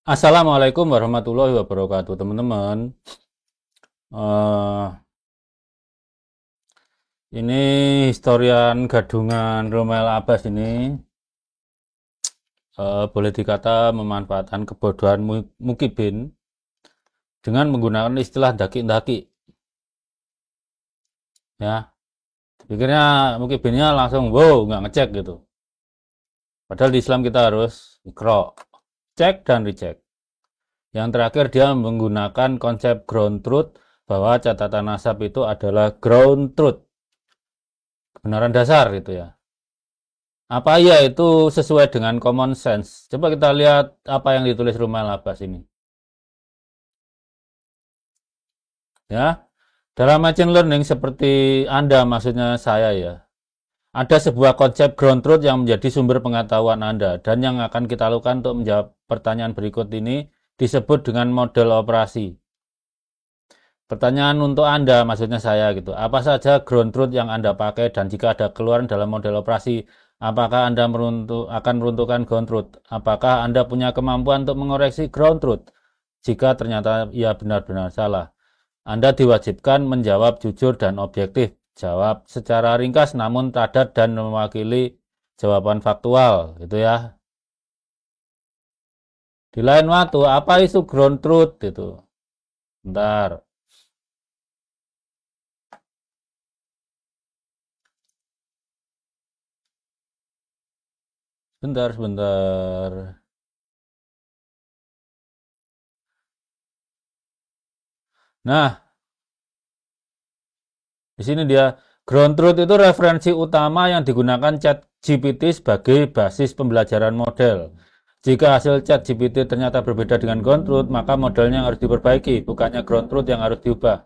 Assalamualaikum warahmatullahi wabarakatuh, teman-teman. Eh, ini historian gadungan Romael Abbas ini boleh dikata memanfaatkan kebodohan Mukibin dengan menggunakan istilah daki-daki. Ya, pikirnya Mukibinnya langsung wow, nggak ngecek gitu. Padahal di Islam kita harus ikro, cek dan recheck. Yang terakhir dia menggunakan konsep ground truth bahwa catatan nasab itu adalah ground truth, kebenaran dasar gitu ya. Apa ya itu sesuai dengan common sense? Coba kita lihat apa yang ditulis Romael Abbas ini. Ya, dalam machine learning seperti Anda, maksudnya saya ya, ada sebuah konsep ground truth yang menjadi sumber pengetahuan Anda dan yang akan kita lakukan untuk menjawab pertanyaan berikut ini disebut dengan model operasi. Pertanyaan untuk Anda, maksudnya saya gitu. Apa saja ground truth yang Anda pakai dan jika ada keluaran dalam model operasi, apakah Anda akan meruntuhkan ground truth? Apakah Anda punya kemampuan untuk mengoreksi ground truth? Jika ternyata ia benar-benar salah, Anda diwajibkan menjawab jujur dan objektif. Jawab secara ringkas namun padat dan mewakili jawaban faktual, gitu ya. Di lain waktu, apa isu ground truth itu? Bentar. Sebentar. Nah, di sini dia ground truth itu referensi utama yang digunakan ChatGPT sebagai basis pembelajaran model. Jika hasil ChatGPT ternyata berbeda dengan ground truth, maka modelnya harus diperbaiki, bukannya ground truth yang harus diubah.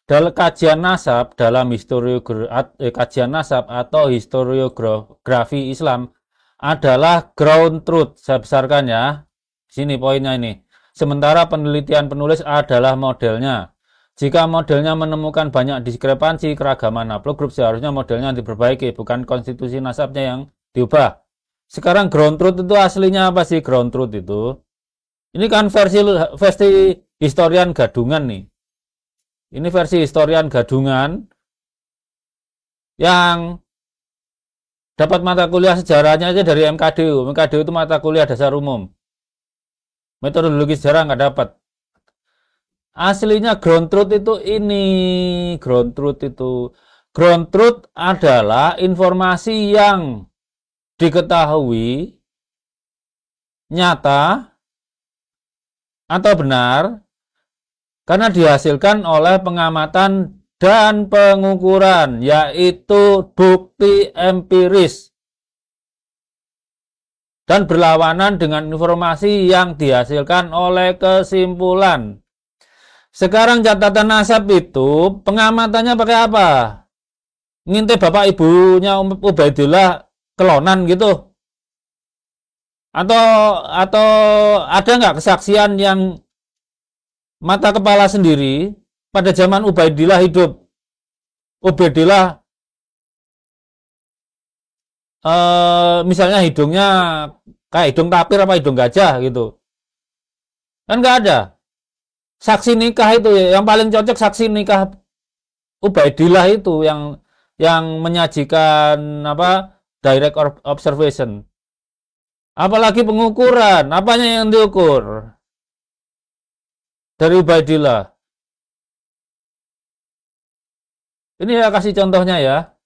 Dalam kajian nasab, kajian nasab atau historiografi Islam adalah ground truth. Saya besarkan ya. Sini poinnya ini. Sementara penelitian penulis adalah modelnya. Jika modelnya menemukan banyak diskrepansi keragaman haplogroup, seharusnya modelnya diperbaiki, bukan konstitusi nasabnya yang diubah. Sekarang ground truth itu aslinya apa sih ground truth itu? Ini kan versi historian gadungan nih. Ini versi historian gadungan yang dapat mata kuliah sejarahnya aja dari MKDU. MKDU itu mata kuliah dasar umum. Metodologi sejarah nggak dapat. Aslinya ground truth itu ini. Ground truth itu. Ground truth adalah informasi yang diketahui nyata atau benar karena dihasilkan oleh pengamatan dan pengukuran, yaitu bukti empiris dan berlawanan dengan informasi yang dihasilkan oleh kesimpulan. Sekarang catatan nasab itu pengamatannya pakai apa? Ngintip bapak ibunya Ubaidillah kelonan gitu? Atau ada nggak kesaksian yang mata kepala sendiri pada zaman Ubaidillah hidup? Ubaidillah misalnya hidungnya kayak hidung tapir apa hidung gajah gitu. Kan nggak ada. Saksi nikah itu ya, yang paling cocok saksi nikah Ubaidillah itu yang menyajikan apa direct observation. Apalagi pengukuran, apanya yang diukur dari Ubaidillah. Ini ya kasih contohnya ya.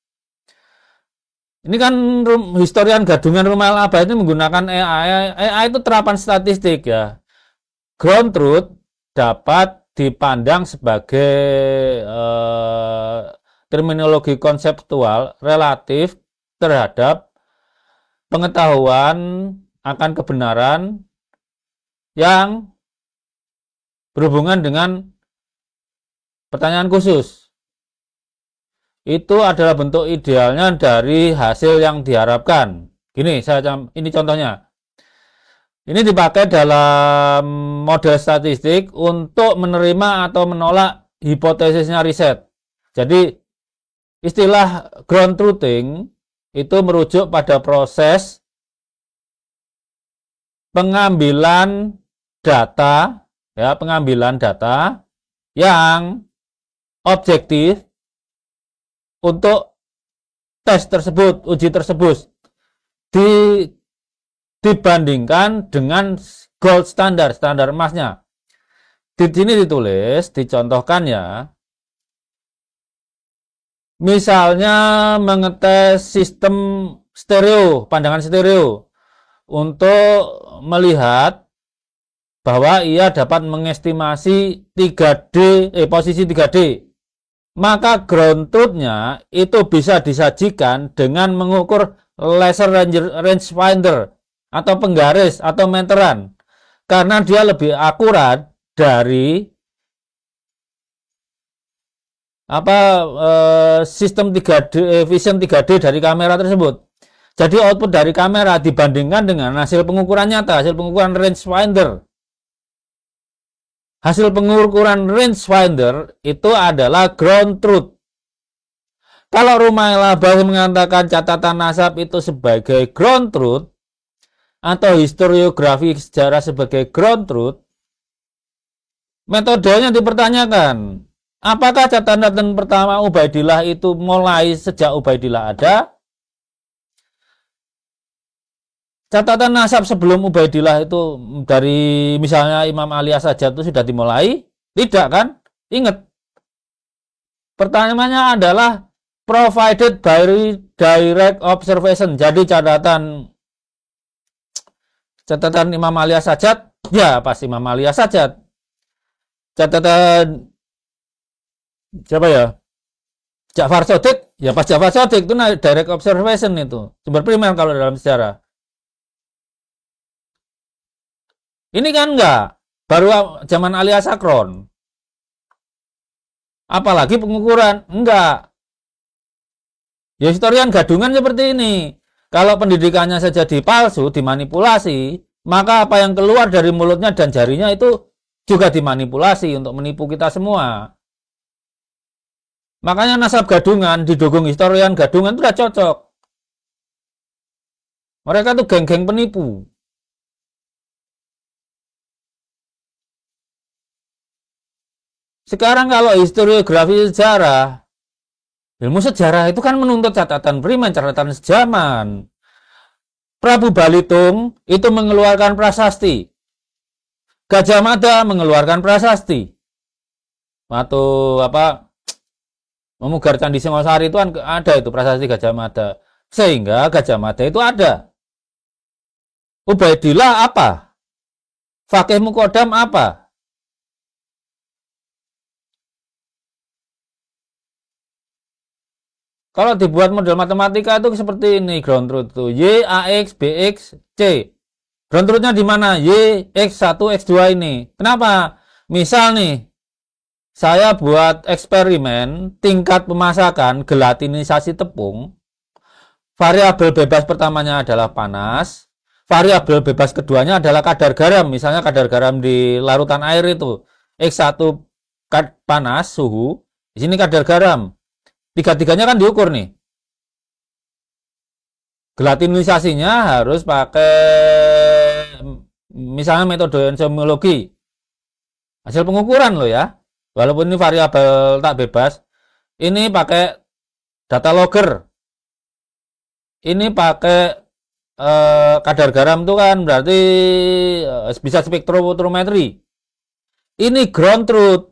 Ini kan historian gadungan Romael Abbas ini menggunakan AI. AI itu terapan statistik ya. Ground truth dapat dipandang sebagai terminologi konseptual relatif terhadap pengetahuan akan kebenaran yang berhubungan dengan pertanyaan khusus. Itu adalah bentuk idealnya dari hasil yang diharapkan. Ini contohnya. Ini dipakai dalam model statistik untuk menerima atau menolak hipotesisnya riset. Jadi istilah ground truthing itu merujuk pada proses pengambilan data, ya, pengambilan data yang objektif untuk tes tersebut, uji tersebut di, dibandingkan dengan gold standar, standar emasnya. Di sini ditulis, dicontohkan ya. Misalnya mengetes sistem stereo, pandangan stereo untuk melihat bahwa ia dapat mengestimasi 3D, posisi 3D. Maka ground truth-nya itu bisa disajikan dengan mengukur laser rangefinder atau penggaris atau meteran, karena dia lebih akurat dari sistem 3D, vision 3D dari kamera tersebut. Jadi output dari kamera dibandingkan dengan hasil pengukuran nyata, hasil pengukuran rangefinder. Hasil pengukuran rangefinder itu adalah ground truth. Kalau Rumaila Bas mengatakan catatan nasab itu sebagai ground truth atau historiografi sejarah sebagai ground truth, metodenya dipertanyakan. Apakah catatan pertama Ubaidillah itu mulai sejak Ubaidillah ada? Catatan nasab sebelum Ubaidillah itu dari misalnya Imam Ali As-Sajjad itu sudah dimulai? Tidak kan? Ingat. Pertanyaannya adalah provided by direct observation. Jadi catatan Imam Ali As-Sajjad, ya pasti Imam Ali As-Sajjad. Catatan siapa ya? Ja'far Shadiq, ya pas Ja'far Shadiq itu direct observation itu. Sumber primer kalau dalam sejarah. Ini kan enggak, baru zaman Ali As-Sakron. Apalagi pengukuran, enggak. Ya historian gadungan seperti ini. Kalau pendidikannya saja dipalsu, dimanipulasi, maka apa yang keluar dari mulutnya dan jarinya itu juga dimanipulasi untuk menipu kita semua. Makanya nasab gadungan didukung historian gadungan itu udah cocok. Mereka tuh geng-geng penipu. Sekarang kalau historiografi sejarah, ilmu sejarah itu kan menuntut catatan primer, catatan sejaman. Prabu Balitung itu mengeluarkan prasasti. Gajah Mada mengeluarkan prasasti. Waktu memugar Candi Singosari itu kan ada itu prasasti Gajah Mada. Sehingga Gajah Mada itu ada. Ubaidillah apa? Fakih Mukodam apa? Kalau dibuat model matematika itu seperti ini ground truth itu. Y, AX, BX, C. Ground truth-nya di mana? Y, X1, X2 ini. Kenapa? Misal nih, saya buat eksperimen tingkat pemasakan gelatinisasi tepung. Variabel bebas pertamanya adalah panas. Variabel bebas keduanya adalah kadar garam. Misalnya kadar garam di larutan air itu. X1 panas, suhu. Di sini kadar garam. Tiga-tiganya kan diukur nih. Gelatinisasinya harus pakai misalnya metode enzimologi. Hasil pengukuran loh ya. Walaupun ini variabel tak bebas. Ini pakai data logger. Ini pakai kadar garam itu kan berarti bisa spektrofotometri. Ini ground truth.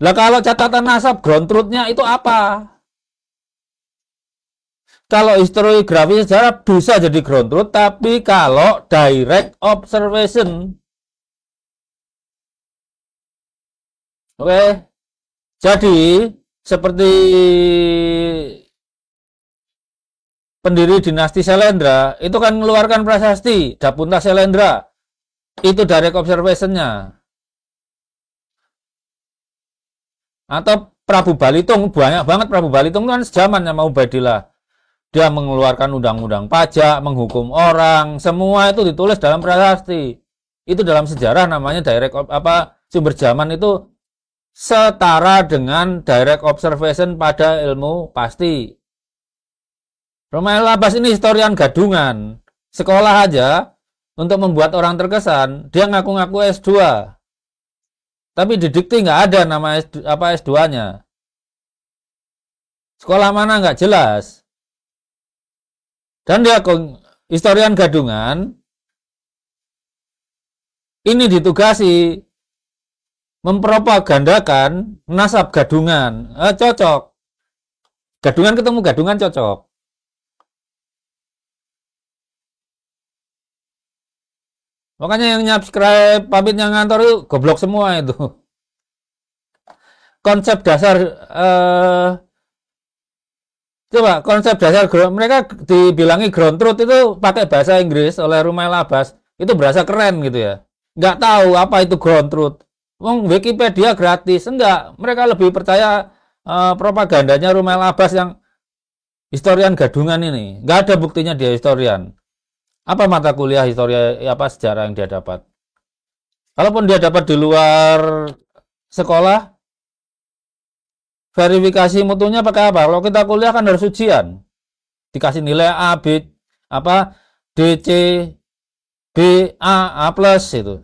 Lah kalau catatan nasab ground truth-nya itu apa? Kalau historiografi sejarah bisa jadi ground truth, tapi kalau direct observation. Oke. Jadi seperti pendiri dinasti Syailendra itu kan mengeluarkan prasasti Dapunta Syailendra. Itu direct observation-nya. Atau Prabu Balitung, banyak banget Prabu Balitung kan sejaman sama Ubaidillah. Dia mengeluarkan undang-undang pajak, menghukum orang, semua itu ditulis dalam prasasti. Itu dalam sejarah namanya direct sumber zaman itu setara dengan direct observation pada ilmu pasti. Rumaila Bas ini historian gadungan. Sekolah aja untuk membuat orang terkesan, dia ngaku-ngaku S2. Tapi di dikti nggak ada nama S2-nya. Sekolah mana nggak jelas. Dan dia historian gadungan, ini ditugasi mempropagandakan nasab gadungan. Cocok. Gadungan ketemu gadungan cocok. Makanya yang subscribe pamit yang ngantor itu goblok semua itu. Konsep dasar coba konsep dasar mereka dibilangi ground truth itu pakai bahasa Inggris oleh Rumail Abbas itu berasa keren gitu ya. Nggak tahu apa itu ground truth. Wong Wikipedia gratis, enggak. Mereka lebih percaya propagandanya Rumail Abbas yang historian gadungan ini. Nggak ada buktinya dia historian. Apa mata kuliah historia apa sejarah yang dia dapat? Kalaupun dia dapat di luar sekolah, verifikasi mutunya pakai apa? Kalau kita kuliah kan harus ujian. Dikasih nilai A, B, apa, D, C, B, A plus itu.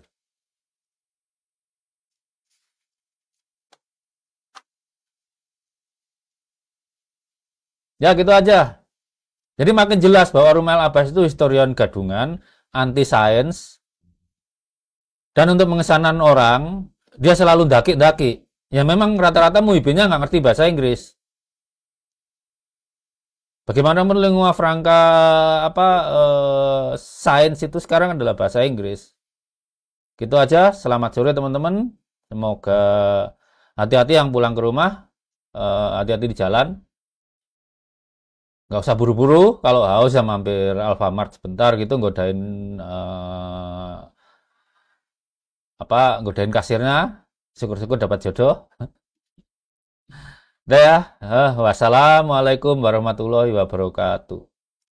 Ya gitu aja. Jadi makin jelas bahwa Rumail Abbas itu historian gadungan, anti sains, dan untuk mengesanan orang, dia selalu daki-daki. Ya memang rata-rata muhibinnya nggak ngerti bahasa Inggris. Bagaimanapun lingua franca sains itu sekarang adalah bahasa Inggris. Gitu aja. Selamat sore teman-teman. Semoga hati-hati yang pulang ke rumah, hati-hati di jalan. Nggak usah buru-buru, kalau haus ya mampir Alfamart sebentar gitu, godain kasirnya, syukur-syukur dapat jodoh. Udah ya, wassalamualaikum warahmatullahi wabarakatuh.